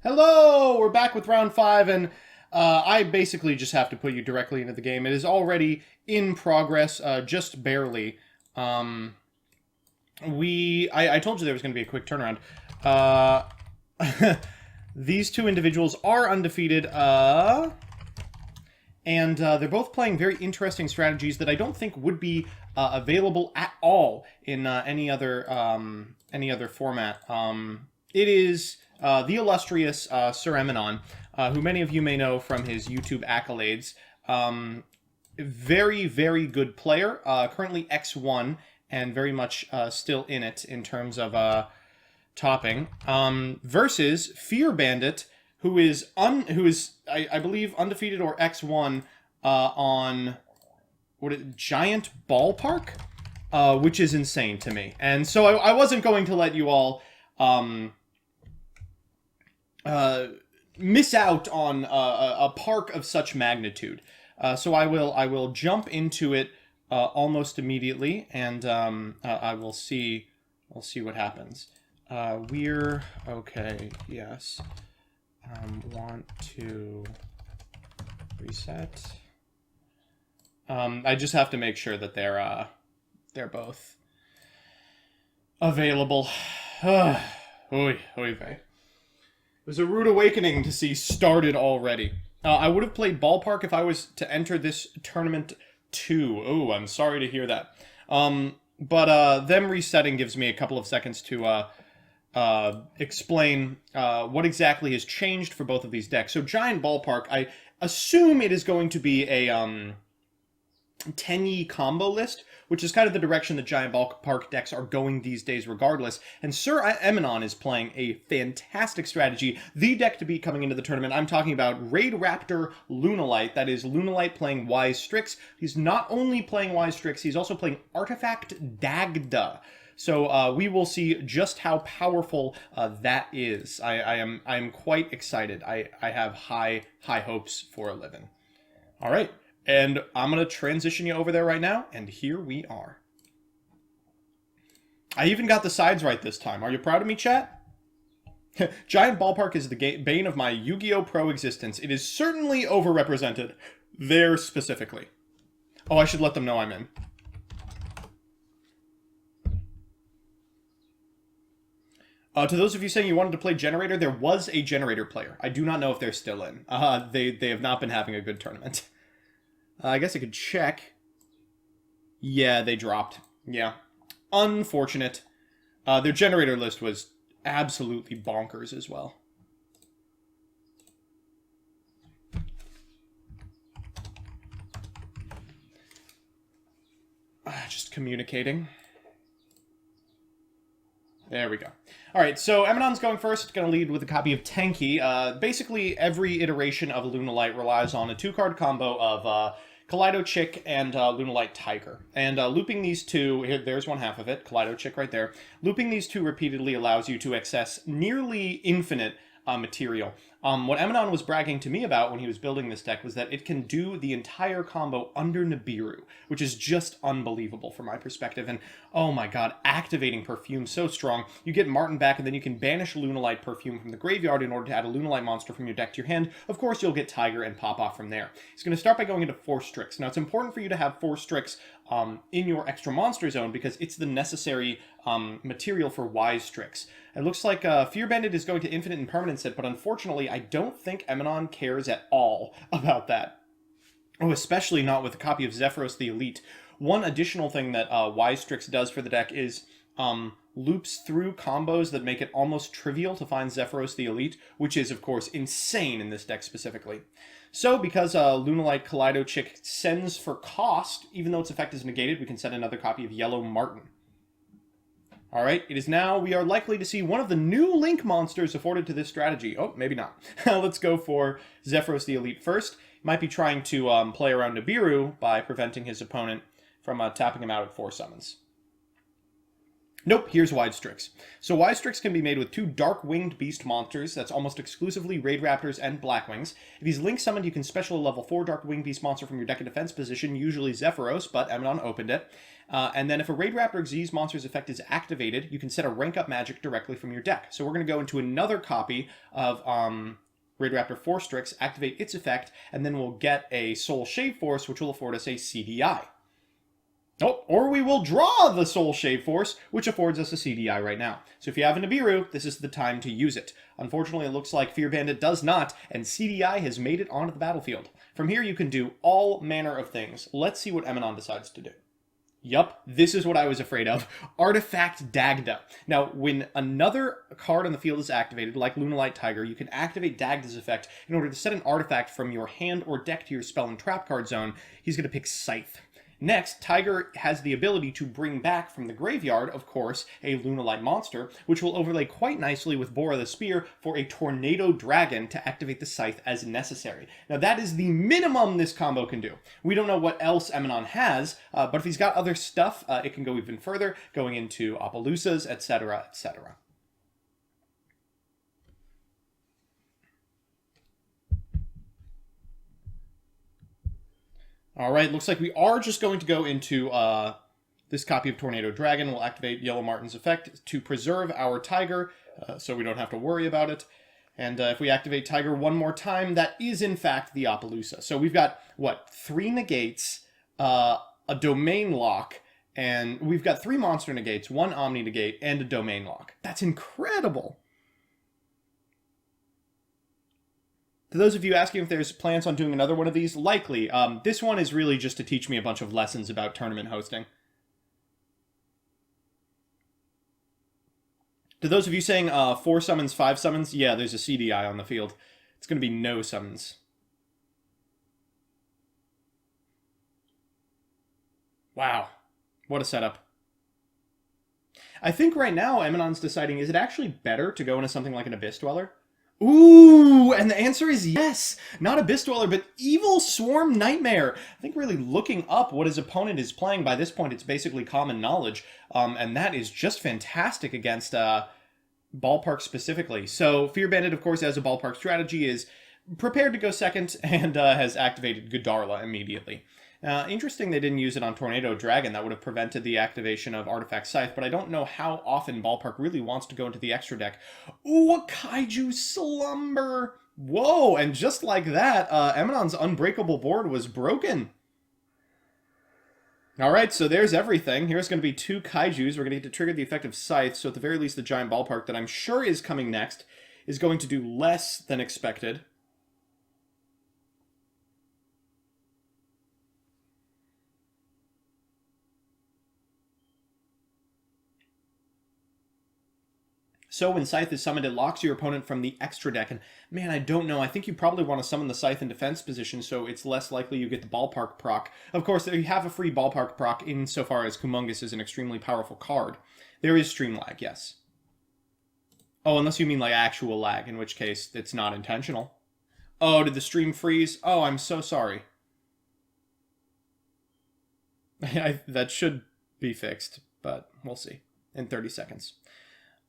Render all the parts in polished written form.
Hello! We're back with round 5, and I basically just have to put you directly into the game. It is already in progress, just barely. Um, I told you there was going to be a quick turnaround. Uh, these two individuals are undefeated, and they're both playing very interesting strategies that I don't think would be available at all in any other format. It is the illustrious Sir Eminon, who many of you may know from his YouTube accolades. Very, very good player. Currently X1 and very much still in it in terms of topping. Versus Fear Bandit, who is I believe undefeated or X1 on Giant Ballpark, which is insane to me. And so I wasn't going to let you all miss out on a park of such magnitude. So I will jump into it almost immediately, and I will see what happens. We're okay. Yes. Want to reset. I just have to make sure that they're both available. Oy vey. It was a rude awakening to see started already. I would have played Ballpark if I was to enter this tournament too. Oh, I'm sorry to hear that. But them resetting gives me a couple of seconds to explain what exactly has changed for both of these decks. So Giant Ballpark, I assume it is going to be a 10-y combo list, which is kind of the direction that Giant Ballpark decks are going these days regardless. And Sir Eminon is playing a fantastic strategy. The deck to beat coming into the tournament, I'm talking about Raidraptor Lunalight. That is Lunalight playing Wise Strix. He's not only playing Wise Strix, he's also playing Artifact Dagda. So we will see just how powerful that is. I am quite excited. I have high hopes for 11. All right. And I'm going to transition you over there right now, and here we are. I even got the sides right this time. Are you proud of me, chat? Giant Ballpark is the bane of my Yu-Gi-Oh! Pro existence. It is certainly overrepresented there specifically. Oh, I should let them know I'm in. To those of you saying you wanted to play Generator, there was a Generator player. I do not know if they're still in. They have not been having a good tournament. I guess I could check. Yeah, they dropped. Yeah. Unfortunate. Their Generator list was absolutely bonkers as well. Just communicating. There we go. All right, so Eminon's going first. Going to lead with a copy of Tenki. Basically, every iteration of Lunalight relies on a 2-card combo of Kaleido Chick and Lunalight Tiger. And looping these two, here, there's one half of it, Kaleido Chick right there. Looping these two repeatedly allows you to access nearly infinite material. What Eminon was bragging to me about when he was building this deck was that it can do the entire combo under Nibiru, which is just unbelievable from my perspective. And oh my god, activating Perfume so strong. You get Martin back, and then you can banish Lunalight Perfume from the graveyard in order to add a Lunalight monster from your deck to your hand. Of course, you'll get Tiger and pop off from there. He's going to start by going into 4 Strix. Now, it's important for you to have 4 Strix in your extra monster zone because it's the necessary material for Wise Strix. It looks like Fear Bandit is going to Infinite and Permanent set, but unfortunately, I don't think Eminon cares at all about that. Oh, especially not with a copy of Zephyros the Elite. One additional thing that Wise Strix does for the deck is loops through combos that make it almost trivial to find Zephyros the Elite, which is, of course, insane in this deck specifically. So, because Lunalight Kaleido Chick sends for cost, even though its effect is negated, we can send another copy of Yellow Martin. Alright, it is now, we are likely to see one of the new Link monsters afforded to this strategy. Oh, maybe not. Let's go for Zephyros the Elite first. Might be trying to play around Nibiru by preventing his opponent from tapping him out at 4 summons. Nope, here's Wise Strix. So Wise Strix can be made with 2 Dark-Winged Beast monsters, that's almost exclusively Raidraptors and Blackwings. If he's Link summoned, you can special a level 4 Dark-Winged Beast monster from your deck in defense position, usually Zephyros, but Eminon opened it. And then if a Raidraptor Xyz monster's effect is activated, you can set a rank up magic directly from your deck. So we're going to go into another copy of Raidraptor Force Strix, activate its effect, and then we'll get a Soul Shave Force, which will afford us a CDI. Oh, or we will draw the Soul Shave Force, which affords us a CDI right now. So if you have a Nibiru, this is the time to use it. Unfortunately, it looks like Fear Bandit does not, and CDI has made it onto the battlefield. From here, you can do all manner of things. Let's see what Emanon decides to do. Yup, this is what I was afraid of. Artifact Dagda. Now, when another card on the field is activated, like Lunalight Tiger, you can activate Dagda's effect in order to set an artifact from your hand or deck to your spell and trap card zone. He's going to pick Scythe. Next, Tiger has the ability to bring back from the graveyard, of course, a Lunalight monster, which will overlay quite nicely with Bora the Spear for a Tornado Dragon to activate the Scythe as necessary. Now, that is the minimum this combo can do. We don't know what else Emanon has, but if he's got other stuff, it can go even further, going into Appaloosas, etc., etc. All right, looks like we are just going to go into this copy of Tornado Dragon. We'll activate Yellow Martin's effect to preserve our Tiger, so we don't have to worry about it. And if we activate Tiger one more time, that is in fact the Appaloosa. So we've got, what, 3 negates, a domain lock, and we've got 3 monster negates, 1 Omni negate, and a domain lock. That's incredible! To those of you asking if there's plans on doing another one of these, likely. This one is really just to teach me a bunch of lessons about tournament hosting. To those of you saying 4 summons, 5 summons, yeah, there's a CDI on the field. It's going to be no summons. Wow. What a setup. I think right now Emanon's deciding, is it actually better to go into something like an Abyss Dweller? Ooh, and the answer is yes. Not Abyss Dweller, but Evil Swarm Nightmare. I think really looking up what his opponent is playing, by this point, it's basically common knowledge. And that is just fantastic against Ballpark specifically. So Fear Bandit, of course, as a Ballpark strategy, is prepared to go second and has activated Godarla immediately. Interesting they didn't use it on Tornado Dragon. That would have prevented the activation of Artifact Scythe, but I don't know how often Ballpark really wants to go into the extra deck. Ooh, a Kaiju Slumber! Whoa, and just like that, Emanon's Unbreakable board was broken. Alright, so there's everything. Here's going to be 2 Kaijus. We're going to get to trigger the effect of Scythe, so at the very least the Giant Ballpark that I'm sure is coming next is going to do less than expected. So when Scythe is summoned, it locks your opponent from the extra deck. And man, I don't know. I think you probably want to summon the Scythe in defense position, so it's less likely you get the Ballpark proc. Of course, you have a free Ballpark proc insofar as Kumungus is an extremely powerful card. There is stream lag, yes. Oh, unless you mean like actual lag, in which case it's not intentional. Oh, did the stream freeze? Oh, I'm so sorry. That should be fixed, but we'll see in 30 seconds.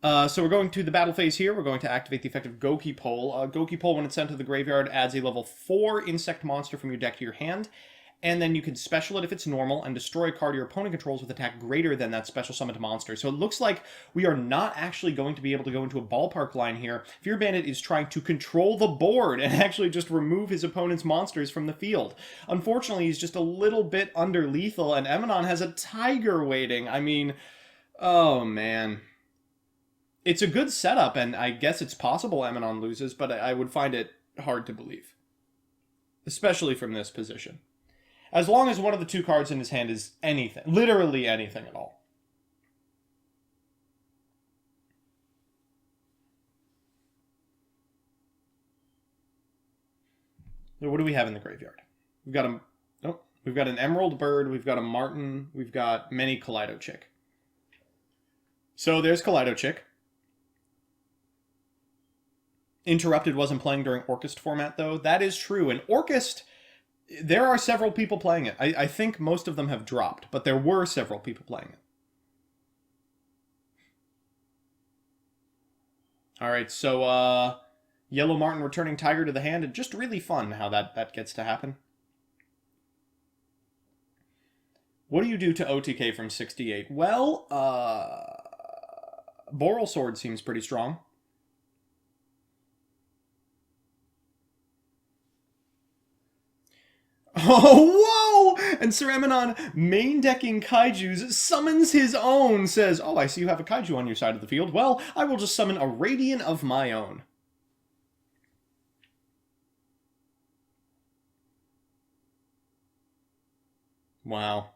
So we're going to the battle phase here. We're going to activate the effect of Goki Pole. Goki Pole, when it's sent to the graveyard, adds a level 4 insect monster from your deck to your hand. And then you can special it if it's normal and destroy a card your opponent controls with attack greater than that special summoned monster. So it looks like we are not actually going to be able to go into a Ballpark line here. Fear Bandit is trying to control the board and actually just remove his opponent's monsters from the field. Unfortunately, he's just a little bit under lethal, and Emanon has a Tiger waiting. I mean, oh man. It's a good setup, and I guess it's possible Emanon loses, but I would find it hard to believe. Especially from this position. As long as one of the 2 cards in his hand is anything. Literally anything at all. So what do we have in the graveyard? We've got we've got an Emerald Bird, we've got a Martin, we've got many Kaleido Chick. So there's Kaleido Chick. Interrupted wasn't playing during Orchest format, though. That is true. And Orchest, there are several people playing it. I think most of them have dropped, but there were several people playing it. Alright, so Yellow Martin returning Tiger to the hand, and just really fun how that gets to happen. What do you do to OTK from 68? Well, Boral Sword seems pretty strong. Oh, whoa! And Sir Eminon, main decking kaijus, summons his own, says, oh, I see you have a kaiju on your side of the field. Well, I will just summon a Radiant of my own. Wow.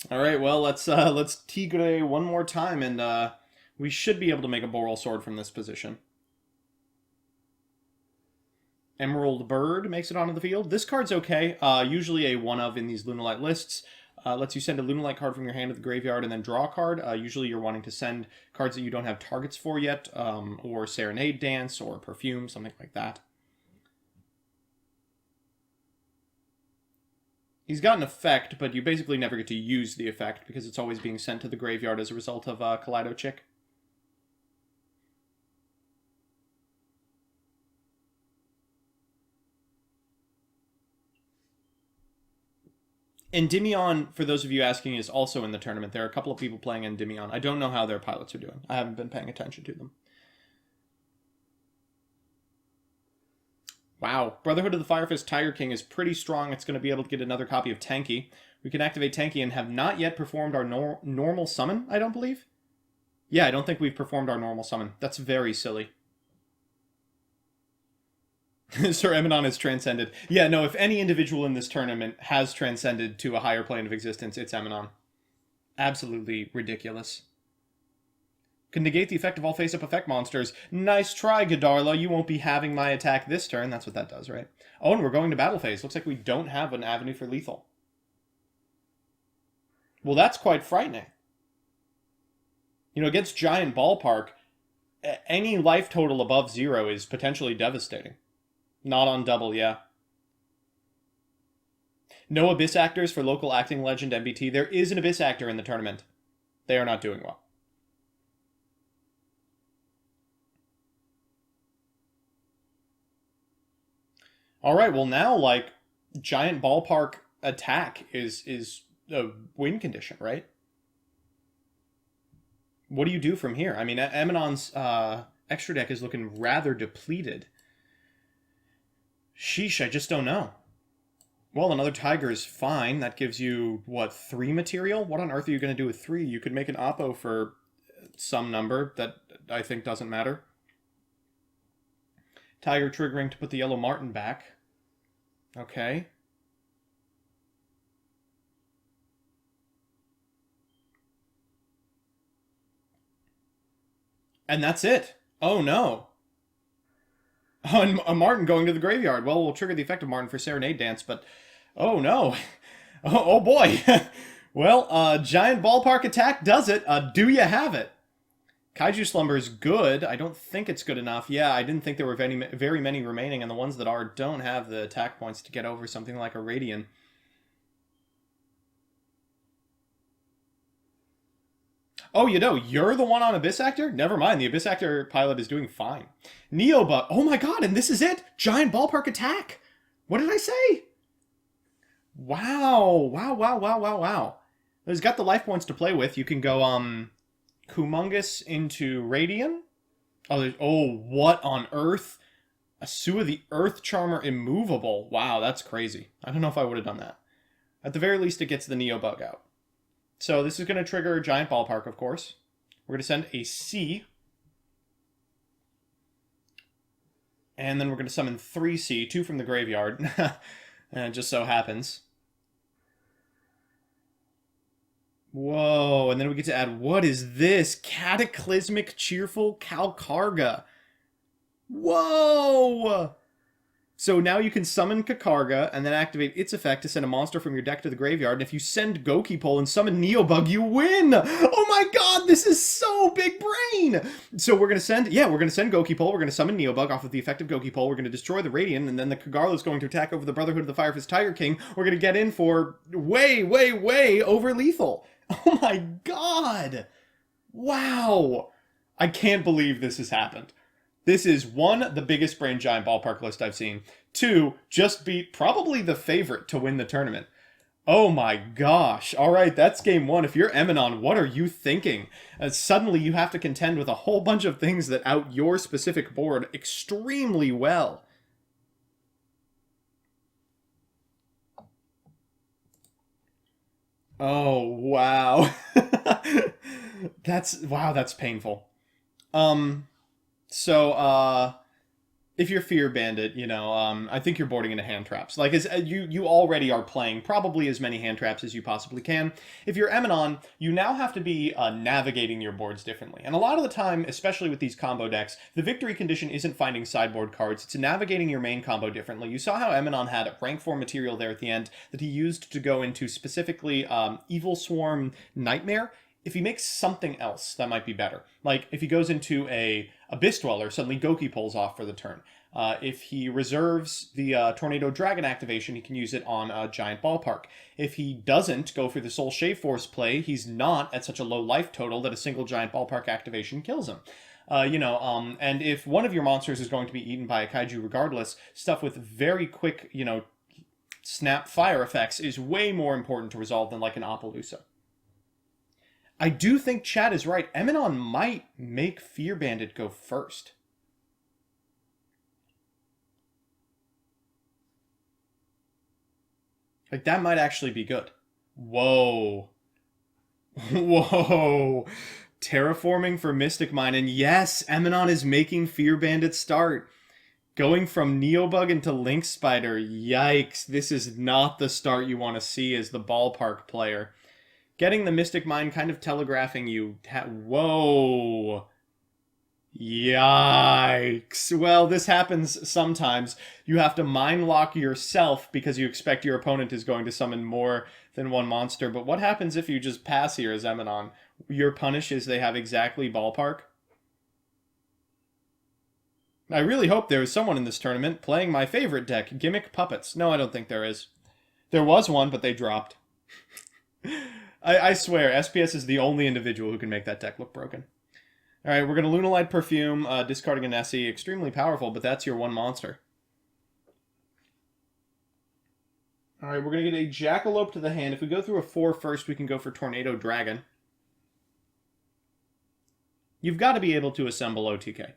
Alright, well, let's Tigre one more time, and we should be able to make a Boral Sword from this position. Emerald Bird makes it onto the field. This card's okay. Usually a one-of in these Lunalight lists. Lets you send a Lunalight card from your hand to the graveyard and then draw a card. Usually you're wanting to send cards that you don't have targets for yet, or Serenade Dance, or Perfume, something like that. He's got an effect, but you basically never get to use the effect because it's always being sent to the graveyard as a result of Kaleido Chick. Endymion, for those of you asking, is also in the tournament. There are a couple of people playing Endymion. I don't know how their pilots are doing. I haven't been paying attention to them. Wow. Brotherhood of the Firefist Tiger King is pretty strong. It's going to be able to get another copy of Tanky. We can activate Tanky and have not yet performed our normal summon, I don't believe. Yeah, I don't think we've performed our normal summon. That's very silly. Sir Eminon is transcended. Yeah, no, if any individual in this tournament has transcended to a higher plane of existence, it's Eminon. Absolutely ridiculous. Can negate the effect of all face-up effect monsters. Nice try, Godarla. You won't be having my attack this turn. That's what that does, right? Oh, and we're going to battle phase. Looks like we don't have an avenue for lethal. Well, that's quite frightening. You know, against Giant Ballpark, any life total above 0 is potentially devastating. Not on double, yeah. No Abyss Actors for local acting legend MBT. There is an Abyss Actor in the tournament. They are not doing well. Alright, well now, like, Giant Ballpark attack is a win condition, right? What do you do from here? I mean, Eminon's extra deck is looking rather depleted. Sheesh, I just don't know. Well, another Tiger is fine. That gives you, what, 3 material? What on earth are you going to do with 3? You could make an Oppo for some number that I think doesn't matter. Tiger triggering to put the Yellow Martin back. Okay. And that's it. Oh, no. Oh, and a Martin going to the graveyard. Well, we'll trigger the effect of Martin for Serenade Dance, but... Oh, no. Oh boy. Well, Giant Ballpark attack does it. Do you have it? Kaiju Slumber is good. I don't think it's good enough. Yeah, I didn't think there were very many remaining, and the ones that are don't have the attack points to get over something like a Radian. Oh, you know, you're the one on Abyss Actor? Never mind, the Abyss Actor pilot is doing fine. Neobug. Oh my god, and this is it! Giant Ballpark attack! What did I say? Wow. Wow. He's got the life points to play with. You can go, Humongous into Radian. Oh, what on earth? Asua the Earth Charmer immovable. Wow, that's crazy. I don't know if I would have done that. At the very least, it gets the Neobug out. So this is going to trigger Giant Ballpark, of course. We're going to send a C. And then we're going to summon 3C, 2 from the graveyard. And it just so happens. Whoa, and then we get to add, what is this? Cataclysmic Cheerful Kalkarga. Whoa! So now you can summon Kakarga and then activate its effect to send a monster from your deck to the graveyard. And if you send Gokipole and summon Neobug, you win! Oh my god, this is so big brain! So we're going to send, Gokipole. We're going to summon Neobug off of the effect of Gokipole. We're going to destroy the Radiant, and then the Kagarla is going to attack over the Brotherhood of the Firefist Tiger King. We're going to get in for way over lethal. Oh my god! Wow! I can't believe this has happened. This is, 1, the biggest brain Giant Ballpark list I've seen. 2, just beat probably the favorite to win the tournament. Oh my gosh. All right, that's game one. If you're Eminon, what are you thinking? Suddenly you have to contend with a whole bunch of things that out your specific board extremely well. Oh, wow. That's painful. Um, so, if you're Fear Bandit, I think you're boarding into hand traps. Like, you already are playing probably as many hand traps as you possibly can. If you're Eminon, you now have to be navigating your boards differently. And a lot of the time, especially with these combo decks, the victory condition isn't finding sideboard cards, it's navigating your main combo differently. You saw how Eminon had a rank 4 material there at the end that he used to go into specifically Evil Swarm Nightmare. If he makes something else, that might be better. Like, if he goes into a Abyss Dweller, suddenly Goki pulls off for the turn. If he reserves the Tornado Dragon activation, he can use it on a Giant Ballpark. If he doesn't go for the Soul Shave Force play, he's not at such a low life total that a single Giant Ballpark activation kills him. And if one of your monsters is going to be eaten by a kaiju regardless, stuff with very quick, snap fire effects is way more important to resolve than like an Appaloosa. I do think Chad is right. Eminon might make Fear Bandit go first. Like, that might actually be good. Whoa. Whoa. Terraforming for Mystic Mine. And yes, Eminon is making Fear Bandit start. Going from Neobug into Link Spider. Yikes. This is not the start you want to see as the ballpark player. Getting the Mystic Mine kind of telegraphing you. Whoa. Yikes. Well, this happens sometimes. You have to mind lock yourself because you expect your opponent is going to summon more than one monster. But what happens if you just pass here as Eminon? Your punish is they have exactly ballpark. I really hope there is someone in this tournament playing my favorite deck, Gimmick Puppets. No, I don't think there is. There was one, but they dropped. I swear, SPS is the only individual who can make that deck look broken. Alright, we're going to Lunalight Perfume, discarding a Nessie. Extremely powerful, but that's your one monster. Alright, we're going to get a Jackalope to the hand. If we go through a 4 first, we can go for Tornado Dragon. You've got to be able to assemble OTK.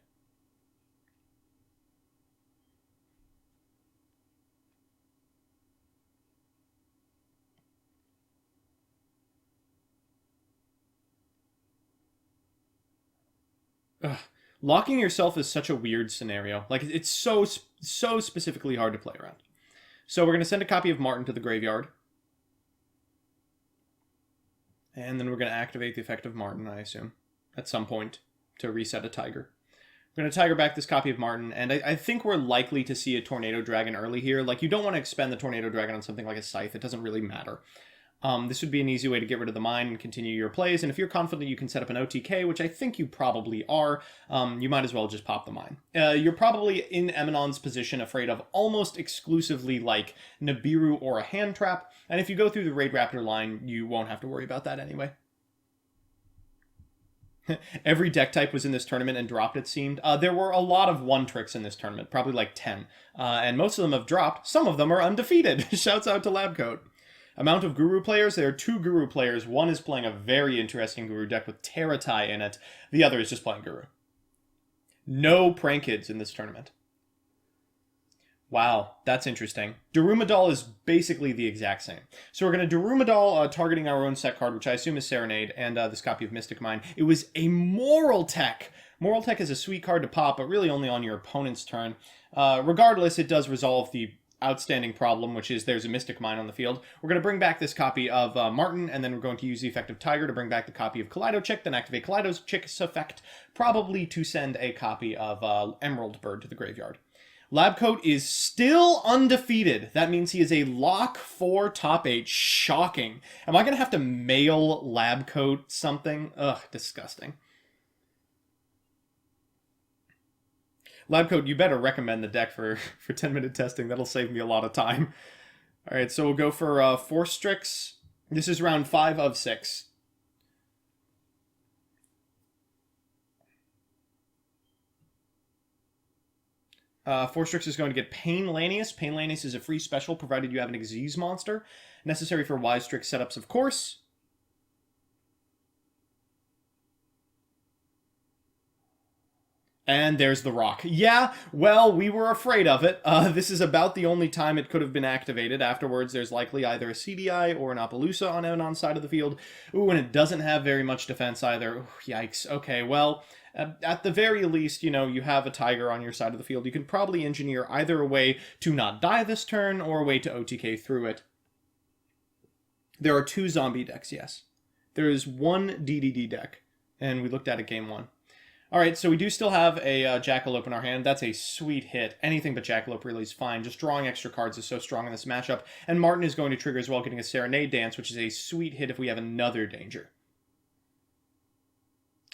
Ugh. Locking yourself is such a weird scenario. Like, it's so specifically hard to play around. So we're going to send a copy of Martin to the graveyard. And then we're going to activate the effect of Martin, I assume, at some point to reset a Tiger. We're going to Tiger back this copy of Martin, and I think we're likely to see a Tornado Dragon early here. Like, you don't want to expend the Tornado Dragon on something like a Scythe. It doesn't really matter. This would be an easy way to get rid of the mine and continue your plays, and if you're confident you can set up an OTK, which I think you probably are, you might as well just pop the mine. You're probably in Eminon's position afraid of almost exclusively like Nibiru or a hand trap, and if you go through the Raidraptor line, you won't have to worry about that anyway. Every deck type was in this tournament and dropped, it seemed. There were a lot of one-tricks in this tournament, probably like 10, and most of them have dropped. Some of them are undefeated. Shouts out to Labcoat. Amount of Guru players, there are 2 Guru players. One is playing a very interesting Guru deck with Teratai in it. The other is just playing Guru. No Prank Kids in this tournament. Wow, that's interesting. Darumadal is basically the exact same. So we're going to Darumadal targeting our own set card, which I assume is Serenade, and this copy of Mystic Mine. It was a Moral Tech. Moral Tech is a sweet card to pop, but really only on your opponent's turn. Regardless, it does resolve the outstanding problem, which is there's a Mystic Mine on the field. We're going to bring back this copy of Martin, and then we're going to use the effect of Tiger to bring back the copy of Kaleido Chick, then activate Kaleido's Chick's effect, probably to send a copy of Emerald Bird to the graveyard. Labcoat is still undefeated. That means he is a lock 4 top 8. Shocking. Am I going to have to mail Labcoat something? Ugh, disgusting. Labcoat, you better recommend the deck for 10-minute testing. That'll save me a lot of time. All right, so we'll go for 4 Strix. This is round 5 of 6. Forstrix is going to get Pain Lanius. Pain Lanius is a free special provided you have an Xyz monster. Necessary for Wise Strix setups, of course. And there's the rock. Yeah, well, we were afraid of it. This is about the only time it could have been activated. Afterwards, there's likely either a CDI or an Appaloosa on Emanon's side of the field. Ooh, and it doesn't have very much defense either. Ooh, yikes. Okay, well, at the very least, you know, you have a Tiger on your side of the field. You can probably engineer either a way to not die this turn or a way to OTK through it. There are 2 zombie decks, yes. There is 1 DDD deck, and we looked at it game 1. Alright, so we do still have a Jackalope in our hand. That's a sweet hit. Anything but Jackalope really is fine. Just drawing extra cards is so strong in this matchup. And Martin is going to trigger as well, getting a Serenade Dance, which is a sweet hit if we have another danger.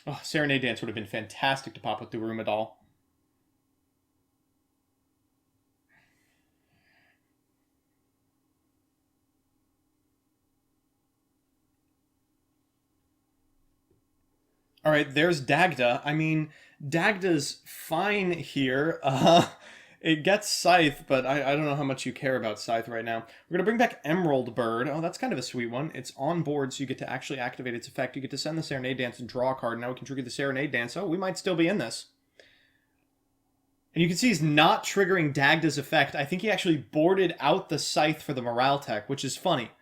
Oh, Serenade Dance would have been fantastic to pop with the Rumadal. All right, there's Dagda. I mean, Dagda's fine here. It gets Scythe, but I don't know how much you care about Scythe right now. We're going to bring back Emerald Bird. Oh, that's kind of a sweet one. It's on board, so you get to actually activate its effect. You get to send the Serenade Dance and draw a card. Now we can trigger the Serenade Dance. Oh, we might still be in this. And you can see he's not triggering Dagda's effect. I think he actually boarded out the Scythe for the Morale Tech, which is funny.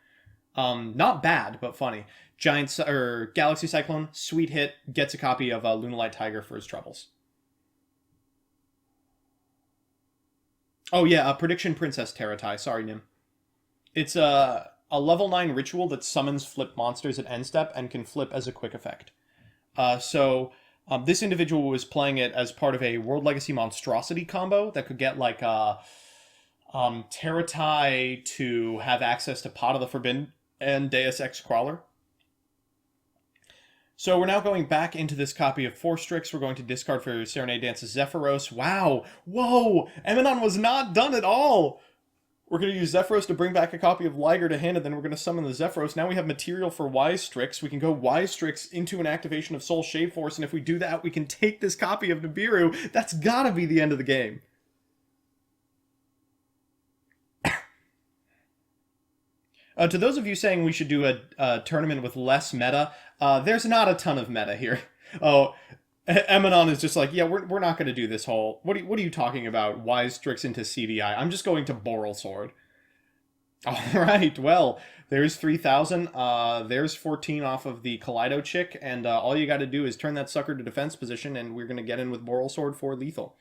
Not bad, but funny. Galaxy Cyclone, sweet hit, gets a copy of Lunalight Tiger for his troubles. Oh yeah, Prediction Princess Terratai. Sorry, Nim. It's a level 9 ritual that summons flip monsters at end step and can flip as a quick effect. This individual was playing it as part of a World Legacy Monstrosity combo that could get like Terratai to have access to Pot of the Forbidden and Deus Ex Crawler. So we're now going back into this copy of Forstrix. We're going to discard for Serenade Dance's Zephyros. Wow! Whoa! Emanon was not done at all! We're going to use Zephyros to bring back a copy of Liger to hand, and then we're going to summon the Zephyros. Now we have material for Wise Strix. We can go Wise Strix into an activation of Soul Shave Force, and if we do that, we can take this copy of Nibiru. That's gotta be the end of the game. To those of you saying we should do a tournament with less meta, there's not a ton of meta here. Oh, Emanon is just like, yeah, we're not going to do this whole... What are you talking about? Wise Strix into CDI. I'm just going to Boral Sword. All right, well, there's 3,000. There's 14 off of the Kaleido chick, and all you got to do is turn that sucker to defense position, and we're going to get in with Boral Sword for lethal.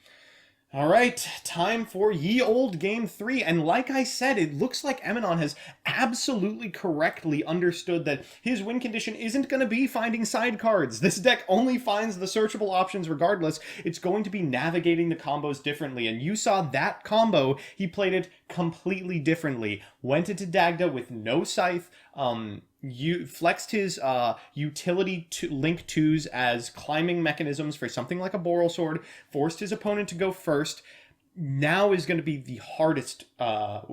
All right, time for ye old game 3, and like I said, it looks like Emanon has absolutely correctly understood that his win condition isn't going to be finding side cards. This deck only finds the searchable options regardless. It's going to be navigating the combos differently, and you saw that combo. He played it completely differently. Went into Dagda with no Scythe, you flexed his utility to link 2s as climbing mechanisms for something like a Boral Sword, forced his opponent to go first. Now is going to be the hardest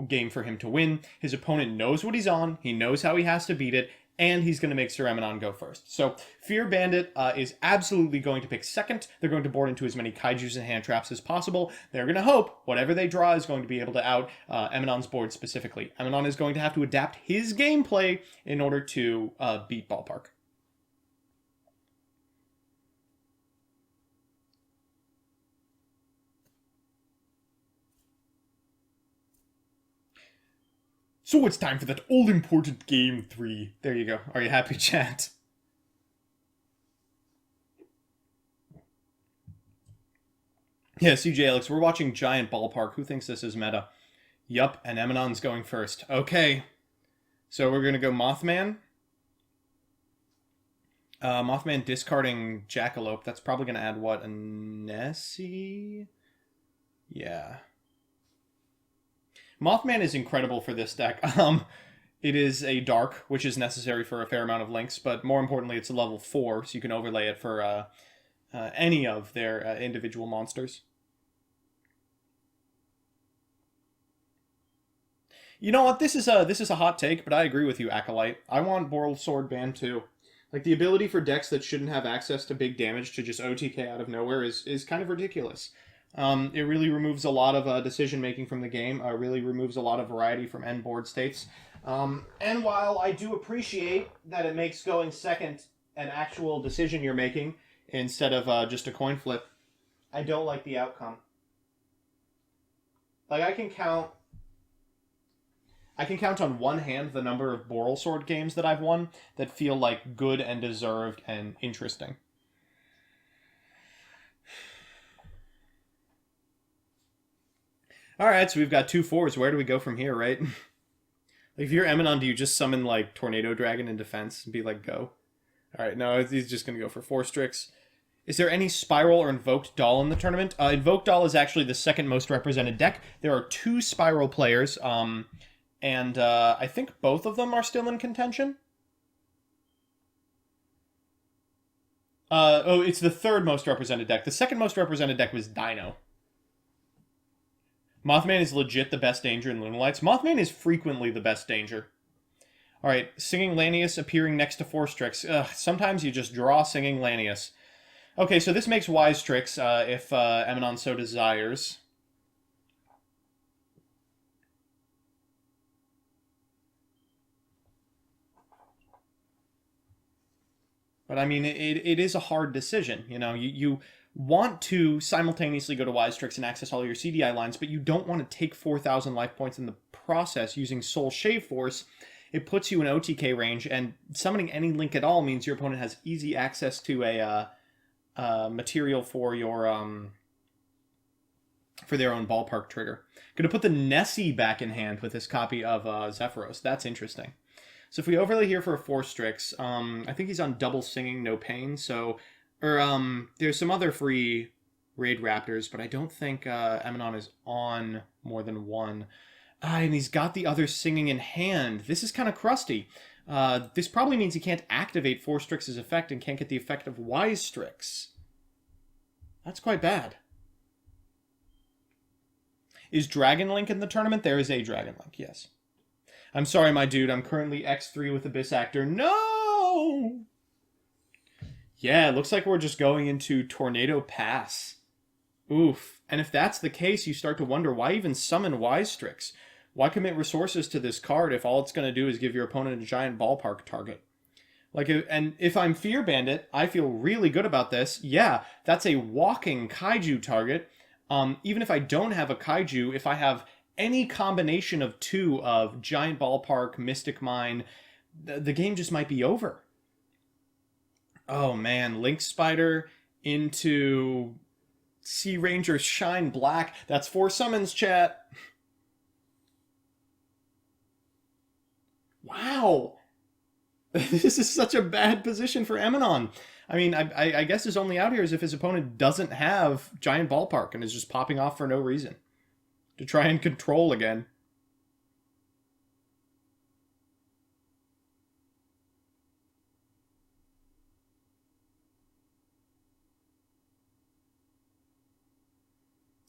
game for him to win. His opponent knows what he's on, he knows how he has to beat it, and he's going to make Sir Emanon go first. So Fear Bandit is absolutely going to pick second. They're going to board into as many kaijus and hand traps as possible. They're going to hope whatever they draw is going to be able to out Emanon's board specifically. Emanon is going to have to adapt his gameplay in order to beat Ballpark. So it's time for that all-important game 3. There you go. Are you happy, chat? Yeah, CJ Alex, we're watching Giant Ballpark. Who thinks this is meta? Yup, and Emanon's going first. Okay. So we're going to go Mothman. Mothman discarding Jackalope. That's probably going to add, what, a Nessie? Yeah. Mothman is incredible for this deck. It is a dark, which is necessary for a fair amount of links, but more importantly, it's a level 4, so you can overlay it for any of their individual monsters. You know what? This is a hot take, but I agree with you, Acolyte. I want Boral Sword banned too. Like, the ability for decks that shouldn't have access to big damage to just OTK out of nowhere is kind of ridiculous. It really removes a lot of decision making from the game. Really removes a lot of variety from end board states. And while I do appreciate that it makes going second an actual decision you're making instead of just a coin flip, I don't like the outcome. Like I can count on one hand the number of Boral Sword games that I've won that feel like good and deserved and interesting. Alright, so we've got 2 4s. Where do we go from here, right? Like, if you're Eminon, do you just summon, like, Tornado Dragon in defense and be like, go? Alright, no, he's just going to go for 4 Strix. Is there any Spiral or Invoked Doll in the tournament? Invoked Doll is actually the second most represented deck. There are 2 Spiral players, and I think both of them are still in contention. It's the third most represented deck. The second most represented deck was Dino. Mothman is legit the best danger in Lunalights. Mothman is frequently the best danger. Alright, Singing Lanius appearing next to 4 Strix. Sometimes you just draw Singing Lanius. Okay, so this makes Wise Strix, if Eminon so desires. But I mean, it is a hard decision. You know, you want to simultaneously go to Wise Strix and access all your CDI lines, but you don't want to take 4,000 life points in the process using Soul Shave Force. It puts you in OTK range, and summoning any link at all means your opponent has easy access to a material for your for their own ballpark trigger. Going to put the Nessie back in hand with this copy of Zephyros. That's interesting. So if we overlay here for a 4 Strix, I think he's on double Singing, no pain, so... Or, there's some other free Raidraptors, but I don't think Eminon is on more than one. And he's got the other Singing in hand. This is kind of crusty. This probably means he can't activate 4 Strix's effect and can't get the effect of Wise Strix. That's quite bad. Is Dragon Link in the tournament? There is a Dragon Link, yes. I'm sorry, my dude. I'm currently X3 with Abyss Actor. No! Yeah, it looks like we're just going into Tornado Pass. Oof. And if that's the case, you start to wonder, why even summon Wise Strix? Why commit resources to this card if all it's going to do is give your opponent a giant ballpark target? Like, and if I'm Fear Bandit, I feel really good about this. Yeah, that's a walking kaiju target. Even if I don't have a kaiju, if I have any combination of 2 of Giant Ballpark, Mystic Mine, the game just might be over. Oh man, Link Spider into Sea Ranger Shine Black. That's 4 summons, chat. Wow. This is such a bad position for Eminon. I mean, I guess his only out here is if his opponent doesn't have Giant Ballpark and is just popping off for no reason. To try and control again.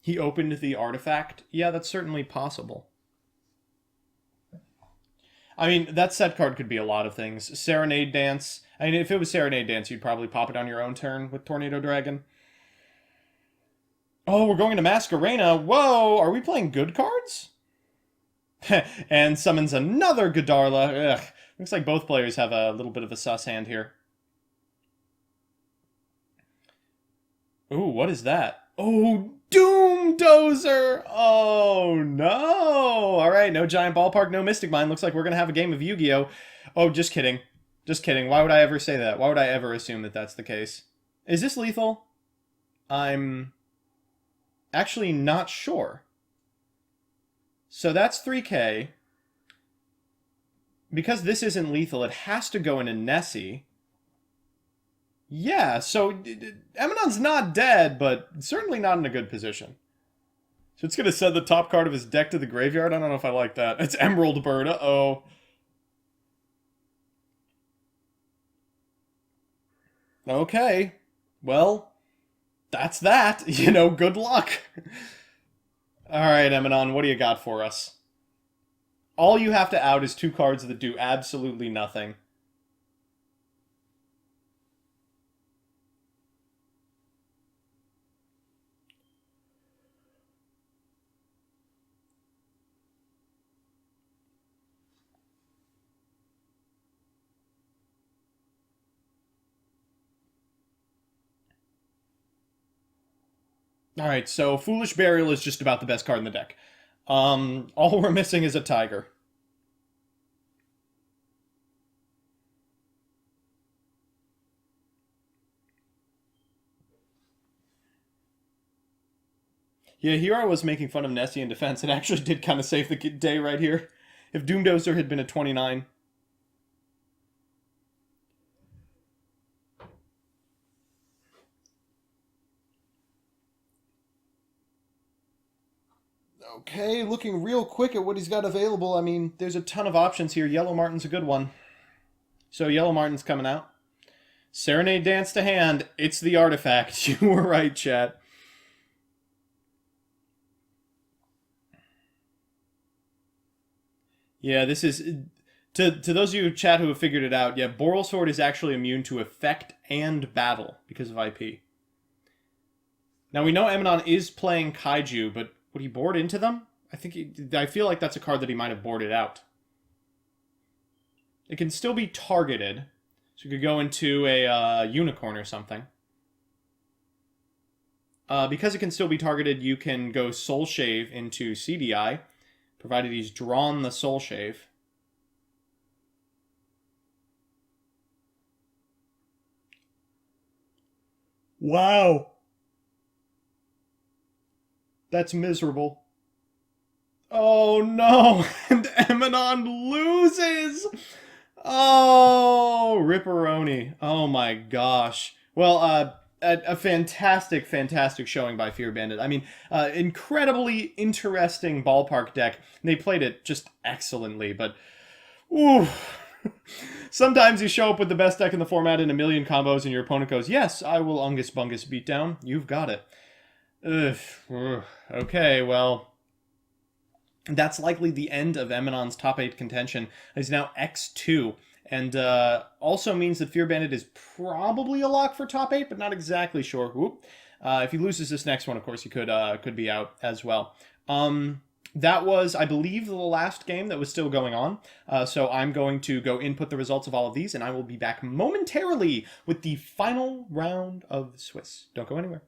He opened the artifact? Yeah, that's certainly possible. I mean, that set card could be a lot of things. Serenade Dance. I mean, if it was Serenade Dance, you'd probably pop it on your own turn with Tornado Dragon. Oh, we're going to Masquerena. Whoa, are we playing good cards? And summons another Godarla. Ugh. Looks like both players have a little bit of a sus hand here. Ooh, what is that? Oh, Doom Dozer! Oh, no! Alright, no Giant Ballpark, no Mystic Mine. Looks like we're going to have a game of Yu-Gi-Oh! Oh, just kidding. Just kidding. Why would I ever say that? Why would I ever assume that that's the case? Is this lethal? I'm actually not sure. So that's 3K. Because this isn't lethal, it has to go into Nessie. Yeah, so Eminon's not dead, but certainly not in a good position. So it's going to send the top card of his deck to the graveyard? I don't know if I like that. It's Emerald Bird. Uh-oh. Okay. Well, that's that. You know, good luck. Alright, Eminon, what do you got for us? All you have to out is 2 cards that do absolutely nothing. Alright, so Foolish Burial is just about the best card in the deck. All we're missing is a Tiger. Yeah, here I was making fun of Nessie in defense. It actually did kind of save the day right here. If Doomdozer had been a 29. Okay, looking real quick at what he's got available. I mean, there's a ton of options here. Yellow Martin's a good one. So Yellow Martin's coming out. Serenade Dance to hand. It's the artifact. You were right, chat. Yeah, this is... To those of you in chat who have figured it out, yeah, Boral Sword is actually immune to effect and battle because of IP. Now, we know Emanon is playing Kaiju, but would he board into them? I feel like that's a card that he might have boarded out. It can still be targeted. So you could go into a Unicorn or something. Because it can still be targeted, you can go Soul Shave into CDI, provided he's drawn the Soul Shave. Wow. That's miserable. Oh no! And Emanon loses! Oh, Ripperoni. Oh my gosh. Well, a fantastic, fantastic showing by Fear Bandit. I mean, incredibly interesting ballpark deck. They played it just excellently, but... Ooh. Sometimes you show up with the best deck in the format in a million combos and your opponent goes, yes, I will Ungus Bungus beatdown. You've got it. Ugh. Okay, well... That's likely the end of Emanon's top 8 contention. He's now X2. And also means that Fear Bandit is probably a lock for top 8, but not exactly sure. Whoop. If he loses this next one, of course, he could be out as well. That was, I believe, the last game that was still going on. So I'm going to go input the results of all of these, and I will be back momentarily with the final round of the Swiss. Don't go anywhere.